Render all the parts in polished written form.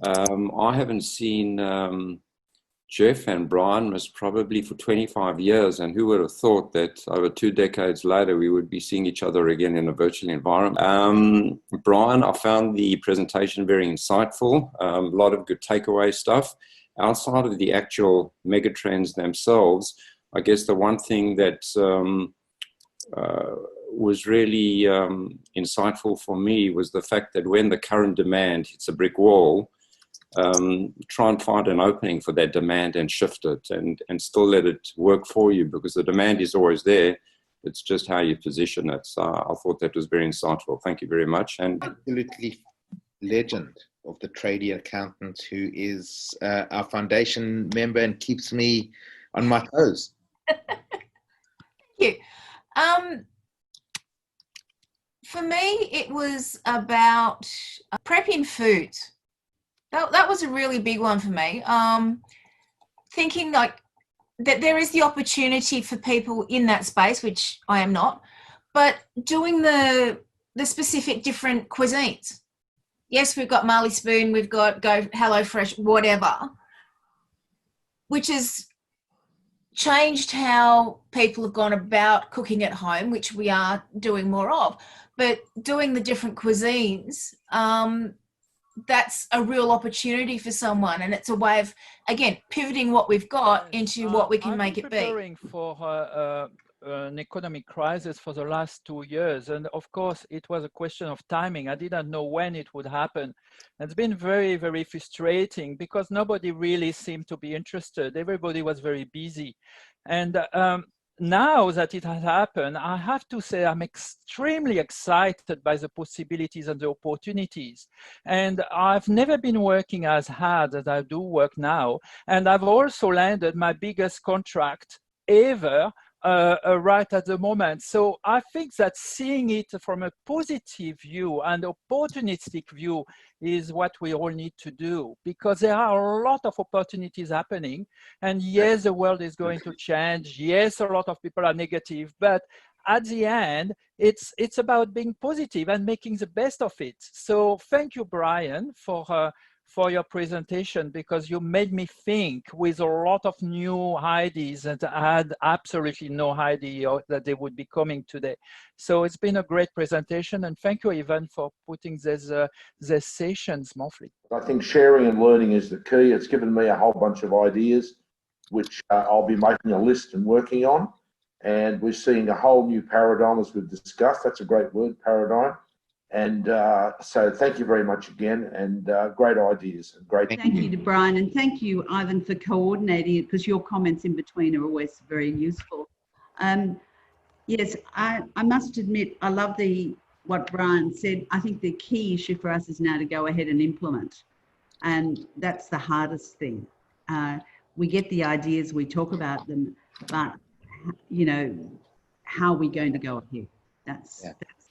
I haven't seen Jeff and Brian most probably for 25 years, and who would have thought that over 2 decades later we would be seeing each other again in a virtual environment. Brian, I found the presentation very insightful, a lot of good takeaway stuff. Outside of the actual megatrends themselves, I guess the one thing that was really insightful for me was the fact that when the current demand hits a brick wall, try and find an opening for that demand and shift it and still let it work for you, because the demand is always there. It's just how you position it. So I thought that was very insightful. Thank you very much. And absolutely legend of the tradie accountant who is our foundation member and keeps me on my toes. Thank you. For me, it was about prepping food. That was a really big one for me. Thinking like that there is the opportunity for people in that space, which I am not, but doing the specific different cuisines. Yes, we've got Marley Spoon, we've got Go Hello Fresh, whatever, which has changed how people have gone about cooking at home, which we are doing more of. But doing the different cuisines, that's a real opportunity for someone, and it's a way of, again, pivoting what we've got into what we can make it be. I'm preparing for an economic crisis for the last 2 years, and of course it was a question of timing. I didn't know when it would happen. It's been very, very frustrating because nobody really seemed to be interested. Everybody was very busy, and now that it has happened, I have to say I'm extremely excited by the possibilities and the opportunities. And I've never been working as hard as I do work now. And I've also landed my biggest contract ever right at the moment. So I think that seeing it from a positive view and opportunistic view is what we all need to do, because there are a lot of opportunities happening. And yes, the world is going to change. Yes, a lot of people are negative, but at the end, it's about being positive and making the best of it. So thank you, Brian, for your presentation, because you made me think with a lot of new ideas that I had absolutely no idea that they would be coming today. So it's been a great presentation, and thank you, Ivan, for putting these sessions monthly. I think sharing and learning is the key. It's given me a whole bunch of ideas, which I'll be making a list and working on. And we're seeing a whole new paradigm, as we've discussed. That's a great word, paradigm. And so thank you very much again, and great ideas. And great. Thank you to Brian, and thank you, Ivan, for coordinating it, because your comments in between are always very useful. Yes, I must admit, I love what Brian said. I think the key issue for us is now to go ahead and implement, and that's the hardest thing. We get the ideas, we talk about them, but you know, how are we going to go ahead? That's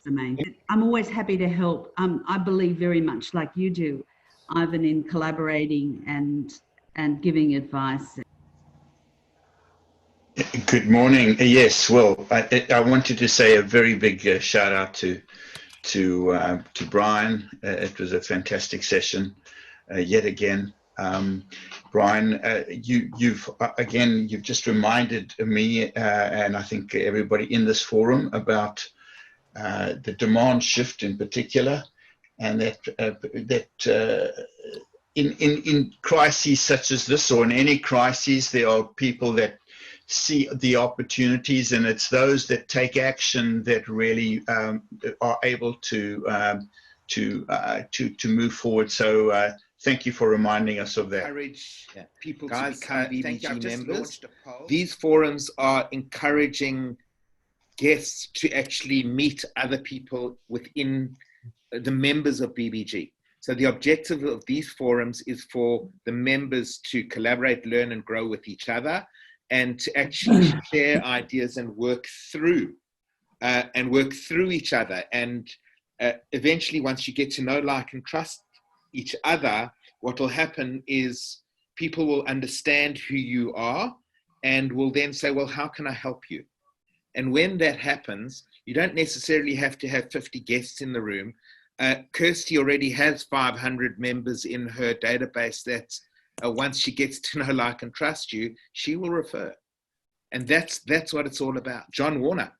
the main thing. I'm always happy to help. I believe very much like you do, Ivan, in collaborating and giving advice. Good morning. Yes, well, I wanted to say a very big shout out to Brian. It was a fantastic session yet again. Brian, you've just reminded me and I think everybody in this forum about the demand shift in particular, and that in crises such as this, or in any crises, there are people that see the opportunities, and it's those that take action that really are able to move forward. So thank you for reminding us of that. Encourage people to become BBG members. These forums are encouraging guests to actually meet other people within the members of BBG. So the objective of these forums is for the members to collaborate, learn and grow with each other, and to actually share ideas and work through each other. And eventually, once you get to know, like and trust each other, what will happen is people will understand who you are and will then say, well, how can I help you? And when that happens, you don't necessarily have to have 50 guests in the room, Kirsty already has 500 members in her database that once she gets to know, like, and trust you, she will refer. And that's what it's all about. John Warner.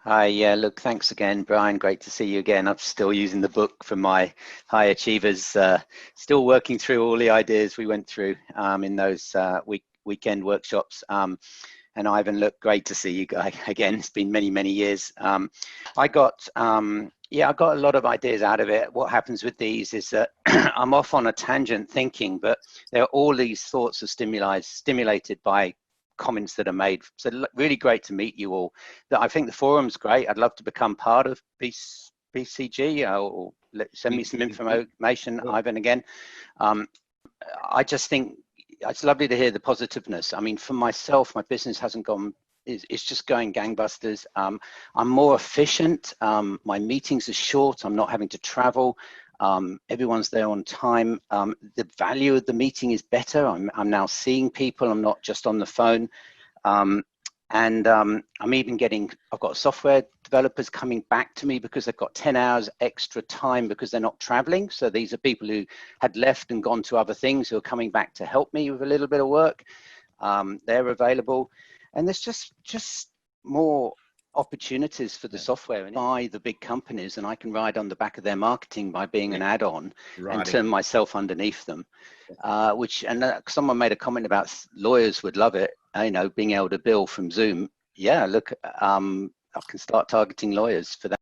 Hi, yeah, look, thanks again, Brian. Great to see you again. I'm still using the book for my high achievers, still working through all the ideas we went through in those weekend workshops. And Ivan, look, great to see you again. It's been many, many years. I got a lot of ideas out of it. What happens with these is that I'm off on a tangent thinking, but there are all these thoughts are stimulated by comments that are made. So really great to meet you all. I think the forum's great. I'd love to become part of BCG or send me some information, Ivan, again. I just think it's lovely to hear the positiveness. I mean, for myself, my business hasn't gone, it's just going gangbusters. I'm more efficient. My meetings are short. I'm not having to travel. Everyone's there on time. The value of the meeting is better. I'm now seeing people. I'm not just on the phone. I'm even getting, I've got software developers coming back to me because they've got 10 hours extra time because they're not traveling. So these are people who had left and gone to other things who are coming back to help me with a little bit of work. They're available. And there's just more opportunities for the software and buy the big companies, and I can ride on the back of their marketing by being an add-on and turn myself underneath them. Someone made a comment about lawyers would love it, you know, being able to bill from Zoom. Yeah, look, I can start targeting lawyers for that.